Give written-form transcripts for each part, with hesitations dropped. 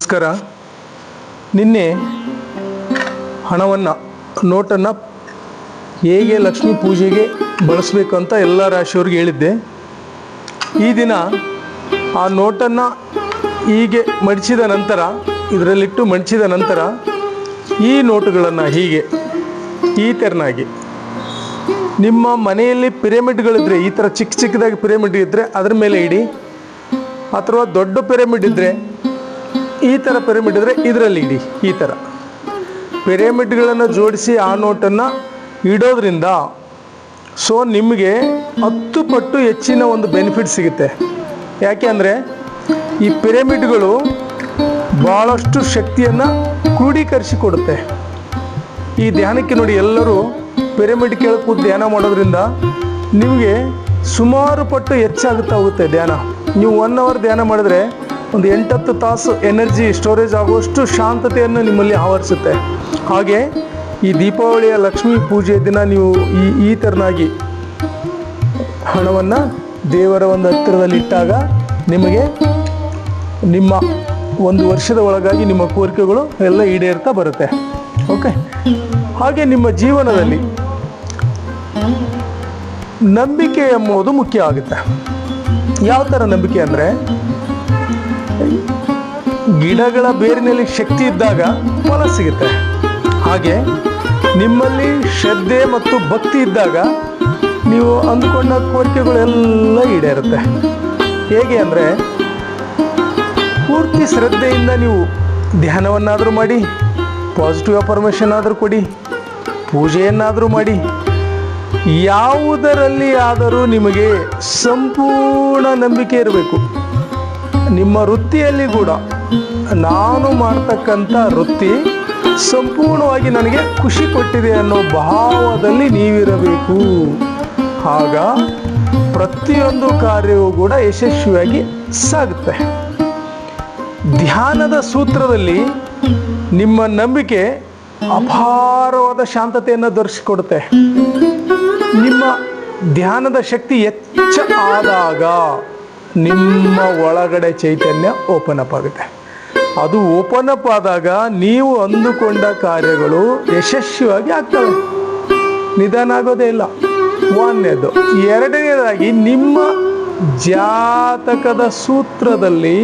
ನಮಸ್ಕಾರ. ನಿನ್ನೆ ಹಣವನ್ನು ನೋಟನ್ನು ಹೇಗೆ ಲಕ್ಷ್ಮೀ ಪೂಜೆಗೆ ಬಳಸಬೇಕು ಅಂತ ಎಲ್ಲ ರಾಶಿಯವ್ರಿಗೆ ಹೇಳಿದ್ದೆ. ಈ ದಿನ ಆ ನೋಟನ್ನು ಹೀಗೆ ಮಡಚಿದ ನಂತರ, ಇದರಲ್ಲಿಟ್ಟು ಮಡಚಿದ ನಂತರ ಈ ನೋಟುಗಳನ್ನು ಹೀಗೆ ಈ ತೆರನಾಗಿ ನಿಮ್ಮ ಮನೆಯಲ್ಲಿ ಪಿರಮಿಡ್ಗಳಿದ್ರೆ, ಈ ಥರ ಚಿಕ್ಕ ಚಿಕ್ಕದಾಗಿ ಪಿರಮಿಡ್ ಇದ್ದರೆ ಅದ್ರ ಮೇಲೆ ಇಡಿ, ಅಥವಾ ದೊಡ್ಡ ಪಿರಮಿಡ್ ಇದ್ದರೆ, ಈ ಥರ ಪಿರಮಿಡ್ ಇದ್ದರೆ ಇದರಲ್ಲಿ ಇಡಿ. ಈ ಥರ ಪಿರಮಿಡ್ಗಳನ್ನು ಜೋಡಿಸಿ ಆ ನೋಟನ್ನು ಇಡೋದ್ರಿಂದ ನಿಮಗೆ 10 ಪಟ್ಟು ಹೆಚ್ಚಿನ ಒಂದು ಬೆನಿಫಿಟ್ ಸಿಗುತ್ತೆ. ಯಾಕೆ ಅಂದರೆ ಈ ಪಿರಮಿಡ್ಗಳು ಭಾಳಷ್ಟು ಶಕ್ತಿಯನ್ನು ಕ್ರೋಢೀಕರಿಸಿಕೊಡುತ್ತೆ. ಈ ಧ್ಯಾನಕ್ಕೆ ನೋಡಿ, ಎಲ್ಲರೂ ಪಿರಮಿಡ್ ಕೆಳಗೆ ಕೂತು ಧ್ಯಾನ ಮಾಡೋದ್ರಿಂದ ನಿಮಗೆ ಸುಮಾರು ಪಟ್ಟು ಹೆಚ್ಚಾಗುತ್ತಾ ಹೋಗುತ್ತೆ ಧ್ಯಾನ. ನೀವು 1 ಅವರ್ ಧ್ಯಾನ ಮಾಡಿದ್ರೆ ಒಂದು 8-10 ತಾಸು ಎನರ್ಜಿ ಸ್ಟೋರೇಜ್ ಆಗುವಷ್ಟು ಶಾಂತತೆಯನ್ನು ನಿಮ್ಮಲ್ಲಿ ಆವರಿಸುತ್ತೆ. ಹಾಗೆ ಈ ದೀಪಾವಳಿಯ ಲಕ್ಷ್ಮೀ ಪೂಜೆಯ ದಿನ ನೀವು ಈ ಥರನಾಗಿ ಹಣವನ್ನು ದೇವರ ಒಂದು ಹತ್ತಿರದಲ್ಲಿ ಇಟ್ಟಾಗ ನಿಮಗೆ ನಿಮ್ಮ 1 ವರ್ಷದ ಒಳಗಾಗಿ ನಿಮ್ಮ ಕೋರಿಕೆಗಳು ಎಲ್ಲ ಈಡೇರ್ತಾ ಬರುತ್ತೆ. ಓಕೆ. ಹಾಗೆ ನಿಮ್ಮ ಜೀವನದಲ್ಲಿ ನಂಬಿಕೆ ಎಂಬುದು ಮುಖ್ಯ ಆಗುತ್ತೆ. ಯಾವ ಥರ ನಂಬಿಕೆ ಅಂದರೆ, ಗಿಡಗಳ ಬೇರಿನಲ್ಲಿ ಶಕ್ತಿ ಇದ್ದಾಗ ಫಲ ಸಿಗುತ್ತೆ. ಹಾಗೆ ನಿಮ್ಮಲ್ಲಿ ಶ್ರದ್ಧೆ ಮತ್ತು ಭಕ್ತಿ ಇದ್ದಾಗ ನೀವು ಅಂದುಕೊಂಡ ಕೋರಿಕೆಗಳೆಲ್ಲ ಈಡೇರುತ್ತೆ. ಹೇಗೆ ಅಂದರೆ, ಪೂರ್ತಿ ಶ್ರದ್ಧೆಯಿಂದ ನೀವು ಧ್ಯಾನವನ್ನಾದರೂ ಮಾಡಿ, ಪಾಸಿಟಿವ್ ಅಫರ್ಮೇಷನ್ ಆದರೂ ಕೊಡಿ, ಪೂಜೆಯನ್ನಾದರೂ ಮಾಡಿ, ಯಾವುದರಲ್ಲಿ ಆದರೂ ನಿಮಗೆ ಸಂಪೂರ್ಣ ನಂಬಿಕೆ ಇರಬೇಕು. ನಿಮ್ಮ ವೃತ್ತಿಯಲ್ಲಿ ಕೂಡ, ನಾನು ಮಾಡ್ತಕ್ಕಂಥ ವೃತ್ತಿ ಸಂಪೂರ್ಣವಾಗಿ ನನಗೆ ಖುಷಿ ಕೊಟ್ಟಿದೆ ಅನ್ನೋ ಭಾವದಲ್ಲಿ ನೀವಿರಬೇಕು. ಆಗ ಪ್ರತಿಯೊಂದು ಕಾರ್ಯವೂ ಕೂಡ ಯಶಸ್ವಿಯಾಗಿ ಸಾಗುತ್ತೆ. ಧ್ಯಾನದ ಸೂತ್ರದಲ್ಲಿ ನಿಮ್ಮ ನಂಬಿಕೆ ಅಪಾರವಾದ ಶಾಂತತೆಯನ್ನು ದೊರಕಿಸಿಕೊಡುತ್ತೆ. ನಿಮ್ಮ ಧ್ಯಾನದ ಶಕ್ತಿ ಆದಾಗ ನಿಮ್ಮ ಒಳಗಡೆ ಚೈತನ್ಯ ಓಪನ್ ಅಪ್ ಆಗುತ್ತೆ. ಅದು ಓಪನ್ ಅಪ್ ಆದಾಗ ನೀವು ಅಂದುಕೊಂಡ ಕಾರ್ಯಗಳು ಯಶಸ್ವಿಯಾಗಿ ಆಗ್ತವೆ, ನಿಧಾನ ಆಗೋದೇ ಇಲ್ಲ. 1ನೇದು. 2ನೇದಾಗಿ, ನಿಮ್ಮ ಜಾತಕದ ಸೂತ್ರದಲ್ಲಿ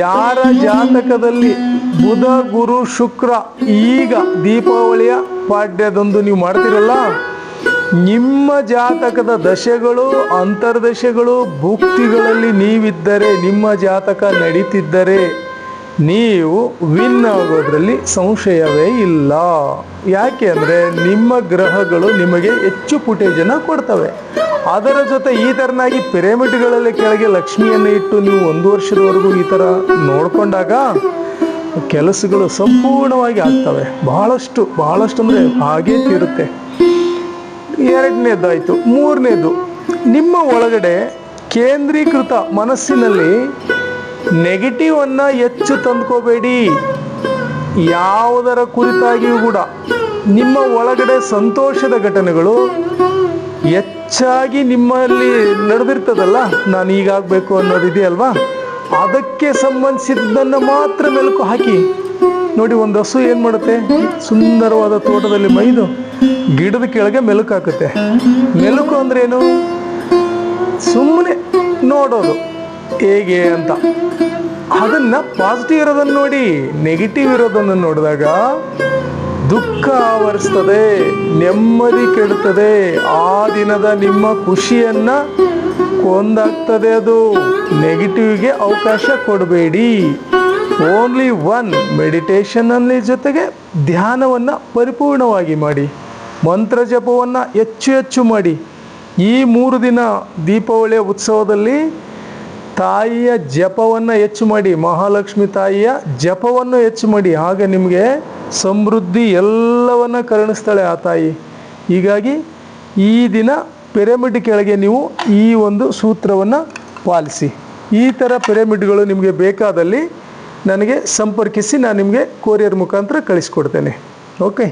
ಯಾರ ಜಾತಕದಲ್ಲಿ ಬುಧ, ಗುರು, ಶುಕ್ರ ಈಗ ದೀಪಾವಳಿಯ ಪಾಡ್ಯದಂದು ನೀವು ಮಾಡ್ತಿರಲ್ಲ, ನಿಮ್ಮ ಜಾತಕದ ದಶೆಗಳು, ಅಂತರ್ದಶೆಗಳು, ಭುಕ್ತಿಗಳಲ್ಲಿ ನೀವಿದ್ದರೆ, ನಿಮ್ಮ ಜಾತಕ ನಡೀತಿದ್ದರೆ ನೀವು ವಿನ್ ಆಗೋದ್ರಲ್ಲಿ ಸಂಶಯವೇ ಇಲ್ಲ. ಯಾಕೆ ಅಂದರೆ ನಿಮ್ಮ ಗ್ರಹಗಳು ನಿಮಗೆ ಹೆಚ್ಚು ಫುಟೇಜನ್ನು ಕೊಡ್ತವೆ. ಅದರ ಜೊತೆ ಈ ಥರನಾಗಿ ಪಿರಮಿಡ್ಗಳಲ್ಲಿ ಕೆಳಗೆ ಲಕ್ಷ್ಮಿಯನ್ನು ಇಟ್ಟು ನೀವು 1 ವರ್ಷದವರೆಗೂ ಈ ಥರ ನೋಡಿಕೊಂಡಾಗ ಕೆಲಸಗಳು ಸಂಪೂರ್ಣವಾಗಿ ಆಗ್ತವೆ. ಬಹಳಷ್ಟು ಅಂದರೆ ಹಾಗೇ ತೀರುತ್ತೆ. 2ನೇದಾಯಿತು. 3ನೇದು, ನಿಮ್ಮ ಒಳಗಡೆ ಕೇಂದ್ರೀಕೃತ ಮನಸ್ಸಿನಲ್ಲಿ ನೆಗೆಟಿವನ್ನು ಹೆಚ್ಚು ತಂದ್ಕೋಬೇಡಿ. ಯಾವುದರ ಕುರಿತಾಗಿಯೂ ಕೂಡ ನಿಮ್ಮ ಒಳಗಡೆ ಸಂತೋಷದ ಘಟನೆಗಳು ಹೆಚ್ಚಾಗಿ ನಿಮ್ಮಲ್ಲಿ ನಡೆದಿರ್ತದಲ್ಲ, ನಾನು ಹೀಗಾಗಬೇಕು ಅನ್ನೋದಿದೆಯಲ್ವಾ, ಅದಕ್ಕೆ ಸಂಬಂಧಿಸಿದ್ದನ್ನು ಮಾತ್ರ ಮೆಲುಕು ಹಾಕಿ ನೋಡಿ. ಒಂದು ಹಸು ಏನು ಮಾಡುತ್ತೆ, ಸುಂದರವಾದ ತೋಟದಲ್ಲಿ ಮೈದು ಗಿಡದ ಕೆಳಗೆ ಮೆಲುಕು ಹಾಕುತ್ತೆ. ಮೆಲುಕು ಅಂದ್ರೆ ಏನು? ಸುಮ್ಮನೆ ನೋಡೋದು ಹೇಗೆ ಅಂತ. ಅದನ್ನು ಪಾಸಿಟಿವ್ ಇರೋದನ್ನು ನೋಡಿ, ನೆಗೆಟಿವ್ ಇರೋದನ್ನು ನೋಡಿದಾಗ ದುಃಖ ಆವರಿಸ್ತದೆ, ನೆಮ್ಮದಿ ಕೆಡುತ್ತದೆ, ಆ ದಿನದ ನಿಮ್ಮ ಖುಷಿಯನ್ನು ಕೊಂದಾಗ್ತದೆ. ಅದು ನೆಗೆಟಿವ್ಗೆ ಅವಕಾಶ ಕೊಡಬೇಡಿ. ಓನ್ಲಿ 1 ಮೆಡಿಟೇಷನ್ನಲ್ಲಿ ಜೊತೆಗೆ ಧ್ಯಾನವನ್ನು ಪರಿಪೂರ್ಣವಾಗಿ ಮಾಡಿ, ಮಂತ್ರ ಜಪವನ್ನು ಹೆಚ್ಚು ಮಾಡಿ. ಈ 3 ದಿನ ದೀಪಾವಳಿಯ ಉತ್ಸವದಲ್ಲಿ ತಾಯಿಯ ಜಪವನ್ನು ಹೆಚ್ಚು ಮಾಡಿ, ಮಹಾಲಕ್ಷ್ಮಿ ತಾಯಿಯ ಜಪವನ್ನು ಹೆಚ್ಚು ಮಾಡಿ. ಆಗ ನಿಮಗೆ ಸಮೃದ್ಧಿ ಎಲ್ಲವನ್ನು ಕರುಣಿಸ್ತಾಳೆ ಆ ತಾಯಿ. ಹೀಗಾಗಿ ಈ ದಿನ ಪಿರಮಿಡ್ ಕೆಳಗೆ ನೀವು ಈ ಒಂದು ಸೂತ್ರವನ್ನು ಪಾಲಿಸಿ. ಈ ಥರ ಪಿರಮಿಡ್ಗಳು ನಿಮಗೆ ಬೇಕಾದಲ್ಲಿ ನನಗೆ ಸಂಪರ್ಕಿಸಿ, ನಾನು ನಿಮಗೆ ಕೊರಿಯರ್ ಮುಖಾಂತರ ಕಳಿಸ್ಕೊಡ್ತೇನೆ. ಓಕೆ.